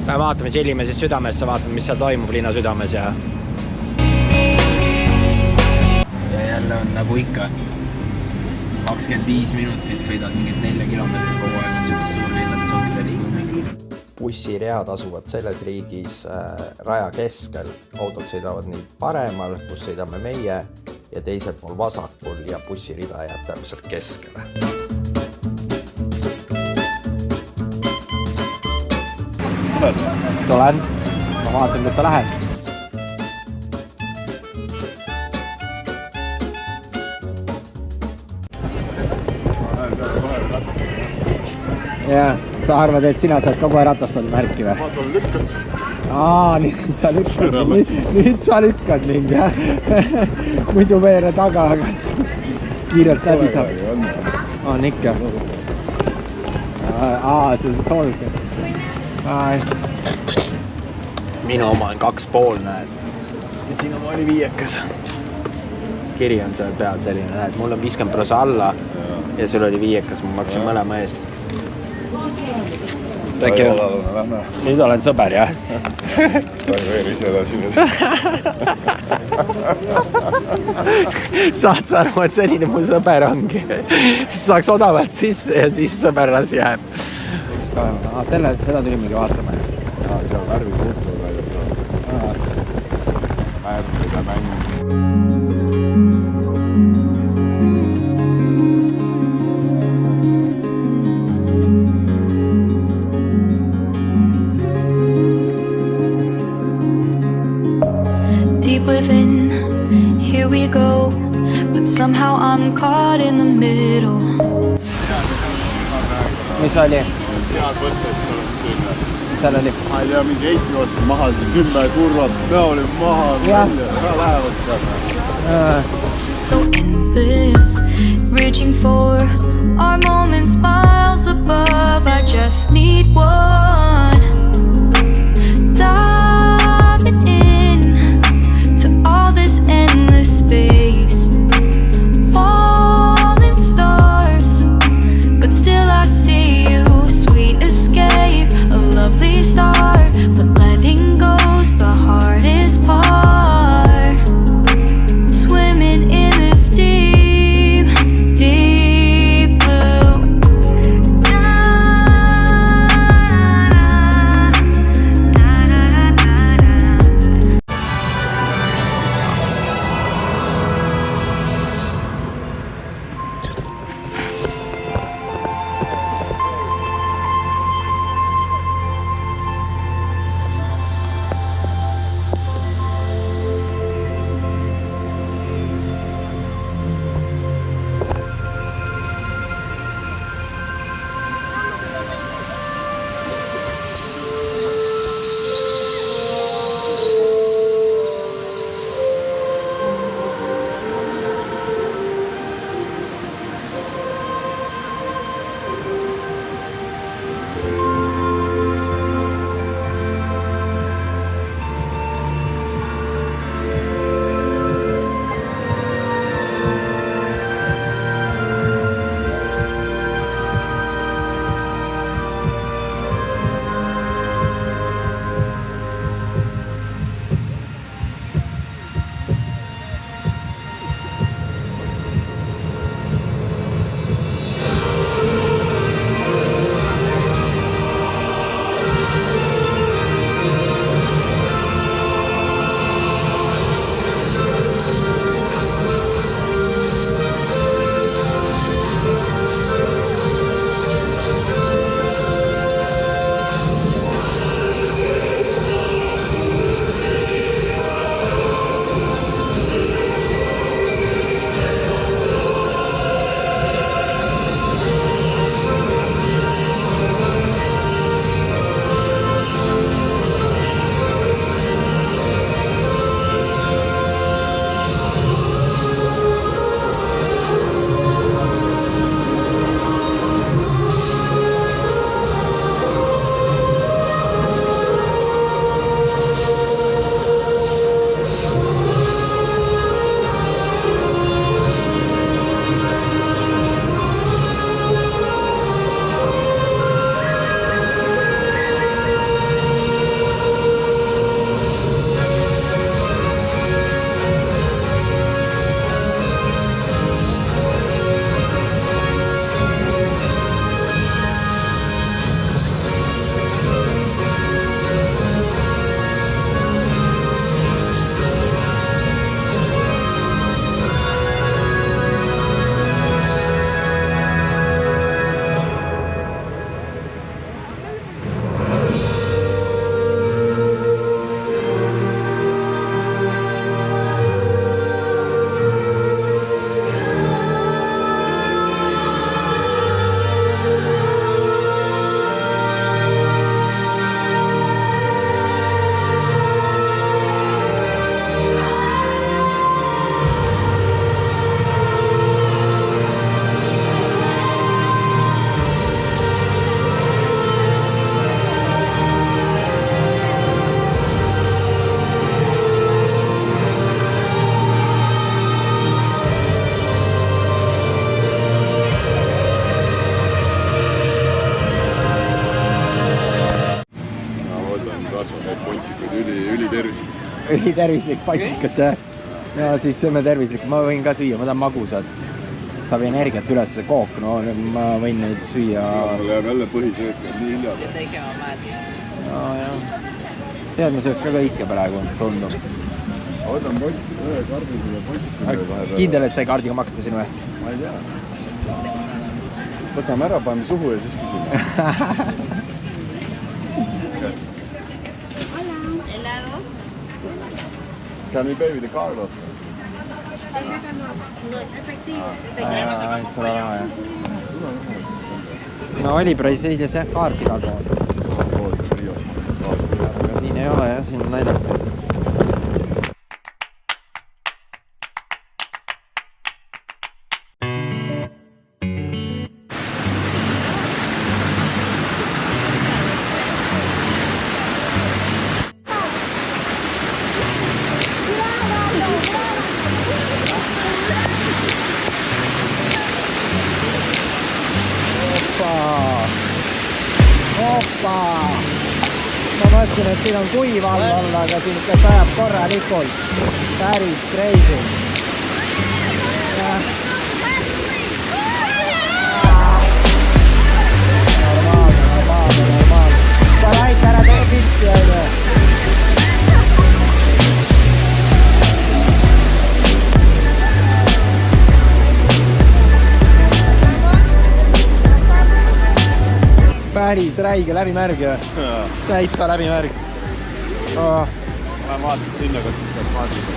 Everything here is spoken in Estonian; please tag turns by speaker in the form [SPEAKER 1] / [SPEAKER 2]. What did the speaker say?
[SPEAKER 1] vaatame Sillimäe südamesse, vaatame, mis seal toimub linna südames ja jälle on nagu ikka 25 minutit sõidad mingid 4 kilomeetrit kogu aeg on siukses suurlinnades ongi see liikumine. Bussiread asuvad selles riigis raja keskel, autod sõidavad nii paremal, kus sõidame meie ja teisel pool vasakul ja bussirida jääb täpselt keskele. Tulen, ma vaatan, kus sa lähed. Ja, sa arvad, et sina saad ka kohe ratast on märki või?
[SPEAKER 2] Ma tulen lükkad siit.
[SPEAKER 1] Nüüd sa lükkad mind, jah. Muidu veere taga, aga kiirelt läbi saab. On ikka. See on soodukad. Minu oma on 2,5, näed. Ja siin oma oli 5. Kiri on seal peal selline, näed. Mul on 50% alla ja sul oli 5, ma maksin mõlema eest. Nüüd olen sõber, jah.
[SPEAKER 2] Palju veel ise edasi.
[SPEAKER 1] Saad sa aru, et selline mu sõber ongi. Saaks odavalt sisse ja siis sõberlas jääb. Seda tulimegi vaatama.
[SPEAKER 2] See on värvi puutuva. Värvida mäng.
[SPEAKER 3] Within, here we go, but somehow I'm caught in the middle.
[SPEAKER 1] Mis oli?
[SPEAKER 2] Head võtted sa oled sinna.
[SPEAKER 1] Mis seal oli?
[SPEAKER 2] Ma ei tea, mingi heitmi vastu maha, 10 kurvad näoli maha, välja, lähevad seal.
[SPEAKER 3] So endless, reaching for our moments miles above. I just need one. Diving in endless space, falling stars, but still I see you. Sweet escape, a lovely start, but letting go's the hardest part. Swimming in this deep, deep blue.
[SPEAKER 2] kasvab need pontsikud ülitervislik.
[SPEAKER 1] Ülitervislik pontsikud, jah? Ja siis sööme tervislik, ma võin ka süüa, ma tahan magusad. Saab energiat üles, see kook, no ma võin neid süüa.
[SPEAKER 2] Mul jääb jälle põhisöök, nii hilja.
[SPEAKER 1] No jah. Tead, ma sööks ka kõike praegu, tundub.
[SPEAKER 2] Võtan ühe kardiga ja pontsikud.
[SPEAKER 1] Kindel, et sai kardiga maksta sinu või?
[SPEAKER 2] Ma ei tea. Võtame ära, paneme suhu ja siis küsime. Can we pay with the card also?
[SPEAKER 1] No oli Brasiilias jah kaart igal pool. Aga siin ei ole jah, siin on näidakas. Hoppa! Ma mõtlen, et siin on kuiv all olla, aga siin ikka sajab korralikult. Päris crazy. Normaalne. Sa läid ära tee pilti, õige. Päris räige läbimärg. Täitsa läbimärg.
[SPEAKER 2] Ma vaatan sinna, kas peab vaatama.